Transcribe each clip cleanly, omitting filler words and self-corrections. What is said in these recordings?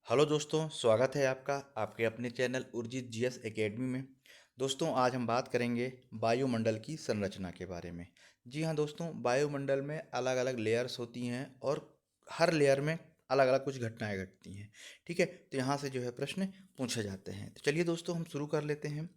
Hello दोस्तों, स्वागत है आपका आपके अपने चैनल उर्जित जीएस एकेडमी में। दोस्तों, आज हम बात करेंगे वायुमंडल की संरचना के बारे में। जी हाँ दोस्तों, वायुमंडल में अलग अलग लेयर्स होती हैं और हर लेयर में अलग अलग कुछ घटनाएं घटती हैं। ठीक है, तो यहाँ से जो है प्रश्न पूछे जाते हैं। तो चलिए दोस्तों, हम शुरू कर लेते हैं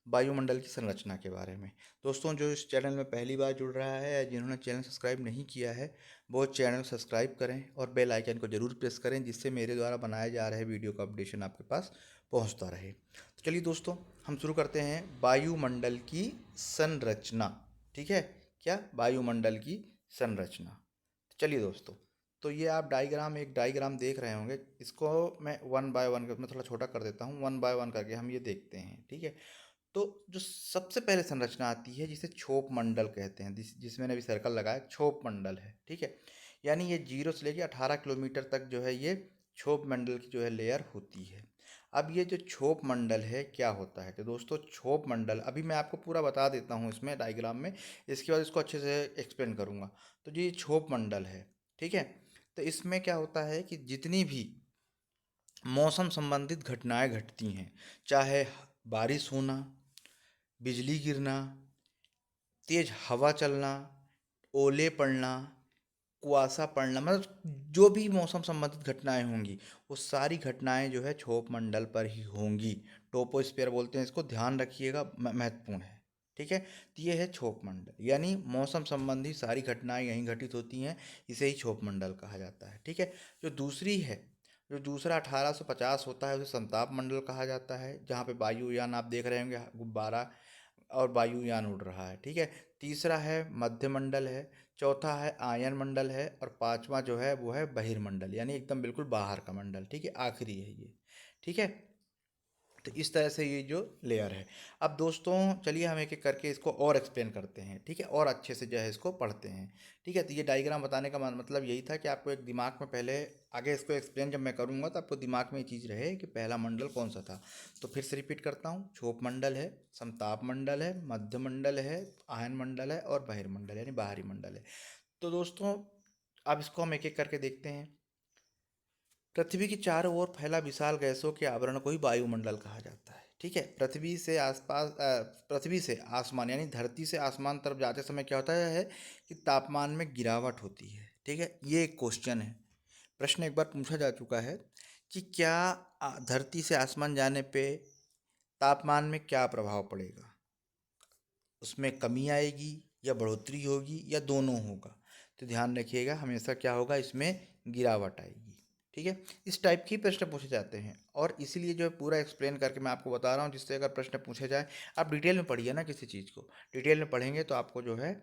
वायुमंडल की संरचना के बारे में। दोस्तों, जो इस चैनल में पहली बार जुड़ रहा है या जिन्होंने चैनल सब्सक्राइब नहीं किया है, वो चैनल सब्सक्राइब करें और बेल आइकन को जरूर प्रेस करें, जिससे मेरे द्वारा बनाए जा रहे वीडियो का अपडेशन आपके पास पहुंचता रहे। तो चलिए दोस्तों, हम शुरू करते हैं वायुमंडल की संरचना। ठीक है, क्या वायुमंडल की संरचना। तो चलिए दोस्तों, तो ये आप एक डायग्राम देख रहे होंगे। इसको मैं वन बाय वन मैं थोड़ा छोटा कर देता हूँ, वन बाय वन करके हम ये देखते हैं। ठीक है, तो जो सबसे पहले संरचना आती है जिसे छोप मंडल कहते हैं, जिसमें मैंने अभी सर्कल लगाया, छोप मंडल है। ठीक है, यानी ये 0 से लेके 18 किलोमीटर तक जो है ये छोप मंडल की जो है लेयर होती है। अब ये जो छोप मंडल है क्या होता है, तो दोस्तों छोप मंडल अभी मैं आपको पूरा बता देता हूँ इसमें डायग्राम में, इसके बाद इसको अच्छे से एक्सप्लेन करूँगा। तो जी छोप मंडल है। ठीक है, तो इसमें क्या होता है कि जितनी भी मौसम संबंधित घटनाएं घटती हैं, चाहे बारिश होना, बिजली गिरना, तेज हवा चलना, ओले पड़ना, कुआसा पड़ना, मतलब जो भी मौसम संबंधित घटनाएं होंगी, वो सारी घटनाएं जो है छोप मंडल पर ही होंगी। टोपोस्फियर बोलते हैं इसको, ध्यान रखिएगा, महत्वपूर्ण है। ठीक है, तो ये है छोप मंडल, यानी मौसम संबंधी सारी घटनाएं यहीं घटित होती हैं, इसे ही छोप मंडल कहा जाता है। ठीक है, जो दूसरी है, जो दूसरा 1850 होता है, उसे समताप मंडल कहा जाता है, जहाँ पे वायुयान आप देख रहे होंगे, गुब्बारा और वायुयान उड़ रहा है। ठीक है, तीसरा है मध्य मंडल है, चौथा है आयन मंडल है, और पांचवा जो है वो है बहिर्मंडल, यानी एकदम बिल्कुल बाहर का मंडल। ठीक है, आखिरी है ये। ठीक है, तो इस तरह से ये जो लेयर है। अब दोस्तों चलिए हम एक एक करके इसको और एक्सप्लेन करते हैं। ठीक है, और अच्छे से जो है इसको पढ़ते हैं। ठीक है, तो ये डायग्राम बताने का मतलब यही था कि आपको एक दिमाग में पहले, आगे इसको एक्सप्लेन जब मैं करूँगा तो आपको दिमाग में ये चीज़ रहे कि पहला मंडल कौन सा था। तो फिर से रिपीट करता हूँ, छोप मंडल है, समताप मंडल है, मध्य मंडल है, आयन मंडल है, और बहिर्मंडल यानी बाहरी मंडल है। तो दोस्तों अब इसको हम एक एक करके देखते हैं। पृथ्वी के चारों ओर फैला विशाल गैसों के आवरण को ही वायुमंडल कहा जाता है। ठीक है, पृथ्वी से आसमान यानी धरती से आसमान तरफ जाते समय क्या होता है कि तापमान में गिरावट होती है। ठीक है, ये एक क्वेश्चन है, प्रश्न एक बार पूछा जा चुका है कि क्या धरती से आसमान जाने पे तापमान में क्या प्रभाव पड़ेगा, उसमें कमी आएगी या बढ़ोतरी होगी या दोनों होगा। तो ध्यान रखिएगा, हमेशा क्या होगा, इसमें गिरावट आएगी। ठीक है, इस टाइप के प्रश्न पूछे जाते हैं, और इसीलिए जो है पूरा एक्सप्लेन करके मैं आपको बता रहा हूँ, जिससे अगर प्रश्न पूछे जाए, आप डिटेल में पढ़िए ना, किसी चीज़ को डिटेल में पढ़ेंगे तो आपको जो है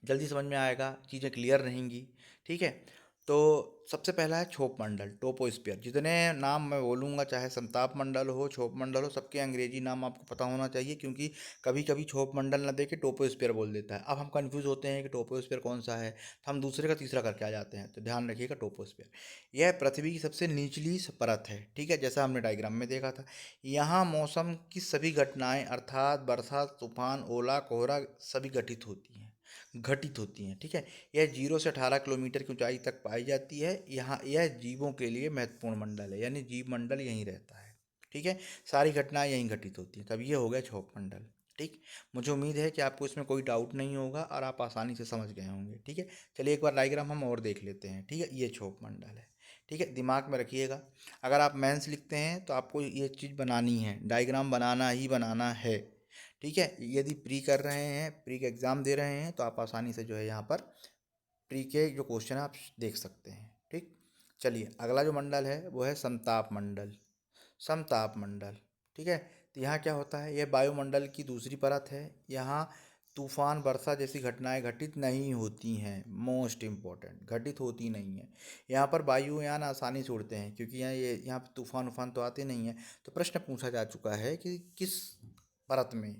जल्दी समझ में आएगा, चीज़ें क्लियर रहेंगी। ठीक है, तो सबसे पहला है छोप मंडल, टोपोस्फियर। जितने नाम मैं बोलूँगा, चाहे समताप मंडल हो, छोप मंडल हो, सबके अंग्रेजी नाम आपको पता होना चाहिए, क्योंकि कभी कभी छोप मंडल ना दे के टोपोस्फियर बोल देता है। अब हम कंफ्यूज होते हैं कि टोपोस्फियर कौन सा है, तो हम दूसरे का तीसरा करके आ जाते हैं। तो ध्यान रखिएगा, टोपोस्फियर यह पृथ्वी की सबसे निचली परत है। ठीक है, जैसा हमने डायग्राम में देखा था, यहाँ मौसम की सभी घटनाएं अर्थात बरसात, तूफान, ओला, कोहरा सभी घटित होती हैं। ठीक है, यह 0 से 18 किलोमीटर की ऊंचाई तक पाई जाती है। यहाँ यह जीवों के लिए महत्वपूर्ण मंडल है, यानी जीव मंडल यहीं रहता है। ठीक है, सारी घटनाएं यहीं घटित होती हैं। तब ये हो गया छोप मंडल। ठीक, मुझे उम्मीद है कि आपको इसमें कोई डाउट नहीं होगा और आप आसानी से समझ गए होंगे। ठीक है, चलिए एक बार डायग्राम हम और देख लेते हैं। ठीक है, ये छोप मंडल है। ठीक है, दिमाग में रखिएगा, अगर आप मेंस लिखते हैं तो आपको ये चीज़ बनानी है, डायग्राम बनाना ही बनाना है। ठीक है, यदि प्री कर रहे हैं, प्री के एग्ज़ाम दे रहे हैं, तो आप आसानी से जो है यहाँ पर प्री के जो क्वेश्चन है आप देख सकते हैं। ठीक, चलिए अगला जो मंडल है वो है समताप मंडल। समताप मंडल, ठीक है, तो यहाँ क्या होता है, यह वायुमंडल की दूसरी परत है। यहाँ तूफान, वर्षा जैसी घटनाएं घटित नहीं होती हैं। मोस्ट इम्पोर्टेंट, घटित होती नहीं है। यहाँ पर वायुयान आसानी से उड़ते हैं, क्योंकि यहाँ पे तूफान उफान तो आते नहीं हैं। तो प्रश्न पूछा जा चुका है कि किस परत में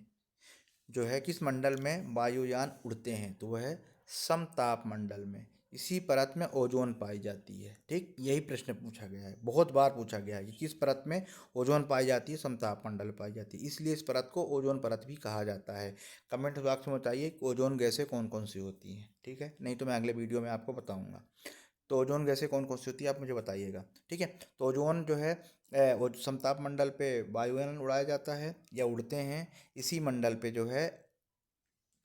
जो है, किस मंडल में वायुयान उड़ते हैं, तो वह है समताप मंडल में। इसी परत में ओजोन पाई जाती है। ठीक, यही प्रश्न पूछा गया है, बहुत बार पूछा गया है कि किस परत में ओजोन पाई जाती है, समताप मंडल पाई जाती है, इसलिए इस परत को ओजोन परत भी कहा जाता है। कमेंट बॉक्स में बताइए कि ओजोन गैसें कौन कौन सी होती हैं। ठीक है, नहीं तो मैं अगले वीडियो में आपको बताऊंगा। तो ओजोन गैसें कौन कौन सी होती है आप मुझे बताइएगा। ठीक है, तो ओजोन जो है वो समताप मंडल पे वायुयान उड़ाया जाता है या उड़ते हैं, इसी मंडल पे जो है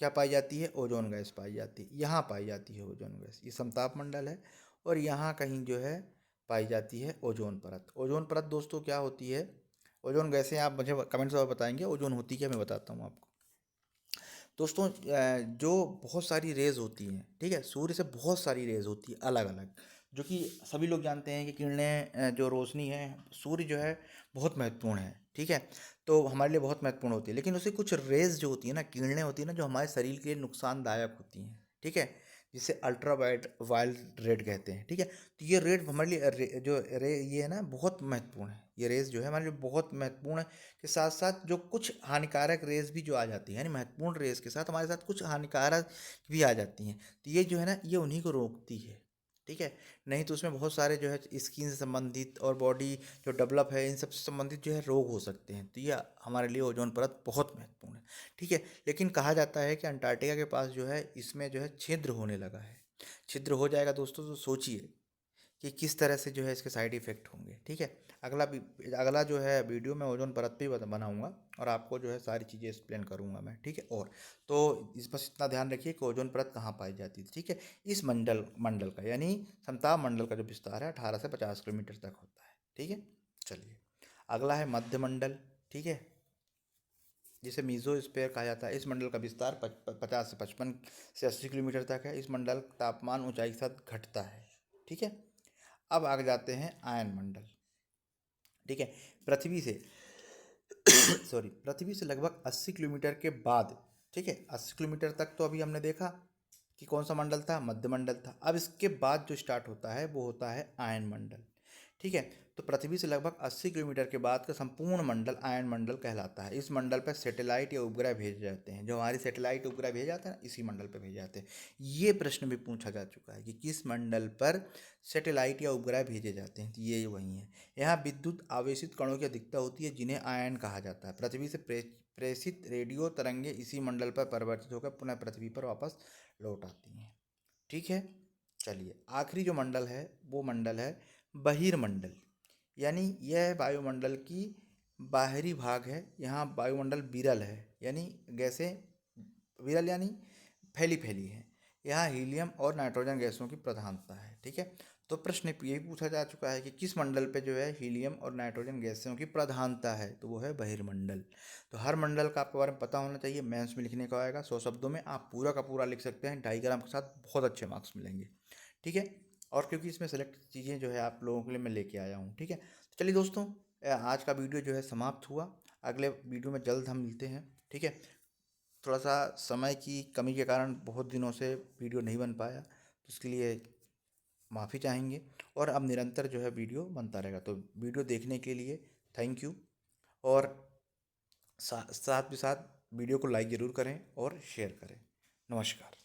क्या पाई जाती है, ओजोन गैस पाई जाती है, यहाँ पाई जाती है ओजोन गैस, ये समताप मंडल है और यहाँ कहीं जो है पाई जाती है ओजोन परत। ओजोन परत दोस्तों क्या होती है, ओजोन गैसें आप मुझे कमेंट्स में बताएंगे ओजोन होती क्या, मैं बताता हूँ आपको। दोस्तों जो बहुत सारी रेज होती हैं, ठीक है, सूर्य से बहुत सारी रेज होती है अलग अलग, जो कि सभी लोग जानते हैं कि किरणें जो रोशनी है, सूर्य जो है बहुत महत्वपूर्ण है, ठीक है, तो हमारे लिए बहुत महत्वपूर्ण होती है, लेकिन उससे कुछ रेज जो होती है ना, किरणें होती है ना, जो हमारे शरीर के लिए नुकसानदायक होती हैं, ठीक है, जिसे अल्ट्रा वायलेट रेड कहते हैं, ठीक है, तो ये रेड हमारे लिए ये है ना बहुत महत्वपूर्ण है, ये रेज जो है हमारे लिए बहुत महत्वपूर्ण है, के साथ साथ जो कुछ हानिकारक रेस भी जो आ जाती है, यानी महत्वपूर्ण रेस के साथ हमारे साथ कुछ हानिकारक भी आ जाती हैं, तो ये जो है ना ये उन्हीं को रोकती है, ठीक है, नहीं तो उसमें बहुत सारे जो है स्किन से संबंधित और बॉडी जो डेवलप है इन सब से संबंधित जो है रोग हो सकते हैं, तो ये हमारे लिए ओजोन परत बहुत महत्वपूर्ण है, ठीक है, लेकिन कहा जाता है कि अंटार्कटिका के पास जो है इसमें जो है छिद्र होने लगा है, छिद्र हो जाएगा दोस्तों तो सोचिए कि किस तरह से जो है इसके साइड इफ़ेक्ट होंगे, ठीक है, अगला जो है वीडियो में ओजोन परत पे ही बनाऊंगा और आपको जो है सारी चीज़ें एक्सप्लेन करूंगा मैं, ठीक है, और तो इस बस इतना ध्यान रखिए कि ओजोन परत कहाँ पाई जाती है, ठीक है, इस मंडल मंडल का यानी समताप मंडल का जो विस्तार है 18 से 50 किलोमीटर तक होता है, ठीक है। चलिए अगला है मध्य मंडल, ठीक है, जिसे मीजोस्फीयर कहा जाता है, इस मंडल का विस्तार 50 से 55 से 80 किलोमीटर तक है, इस मंडल तापमान ऊंचाई के साथ घटता है, ठीक है। अब आगे जाते हैं आयन मंडल, ठीक है, पृथ्वी से सॉरी पृथ्वी से लगभग 80 किलोमीटर के बाद, ठीक है, 80 किलोमीटर तक तो अभी हमने देखा कि कौन सा मंडल था, मध्य मंडल था, अब इसके बाद जो स्टार्ट होता है वो होता है आयन मंडल, ठीक है, तो पृथ्वी से लगभग 80 किलोमीटर के बाद का संपूर्ण मंडल आयन मंडल कहलाता है, इस मंडल पर सैटेलाइट या उपग्रह भेजे जाते हैं, जो हमारी सैटेलाइट उपग्रह भेजे जाते हैं ना इसी मंडल पर भेजे जाते हैं, ये प्रश्न भी पूछा जा चुका है कि किस मंडल पर सैटेलाइट या उपग्रह भेजे जाते हैं, तो ये वही है, यहाँ विद्युत आवेशित कणों की अधिकता होती है जिन्हें आयन कहा जाता है, पृथ्वी से प्रेषित रेडियो तरंगे इसी मंडल पर परिवर्तित होकर पुनः पृथ्वी पर वापस लौट आती हैं, ठीक है। चलिए आखिरी जो मंडल है वो मंडल है बहिर्मंडल, यानी यह है वायुमंडल की बाहरी भाग है, यहाँ वायुमंडल विरल है, यानी गैसें विरल यानी फैली फैली है, यहाँ हीलियम और नाइट्रोजन गैसों की प्रधानता है, ठीक है, तो प्रश्न ये भी पूछा जा चुका है कि किस मंडल पे जो है हीलियम और नाइट्रोजन गैसों की प्रधानता है, तो वो है बहिर्मंडल। तो हर मंडल का आपके बारे में पता होना चाहिए, मेंस में लिखने का आएगा 100 शब्दों में, आप पूरा का पूरा लिख सकते हैं, डायग्राम के साथ बहुत अच्छे मार्क्स मिलेंगे, ठीक है, और क्योंकि इसमें सेलेक्ट चीज़ें जो है आप लोगों के लिए मैं लेके आया हूँ, ठीक है, तो चलिए दोस्तों आज का वीडियो जो है समाप्त हुआ, अगले वीडियो में जल्द हम मिलते हैं, ठीक है, थोड़ा सा समय की कमी के कारण बहुत दिनों से वीडियो नहीं बन पाया, तो इसके लिए माफ़ी चाहेंगे, और अब निरंतर जो है वीडियो बनता रहेगा, तो वीडियो देखने के लिए थैंक यू, और साथ ही साथ वीडियो को लाइक ज़रूर करें और शेयर करें। नमस्कार।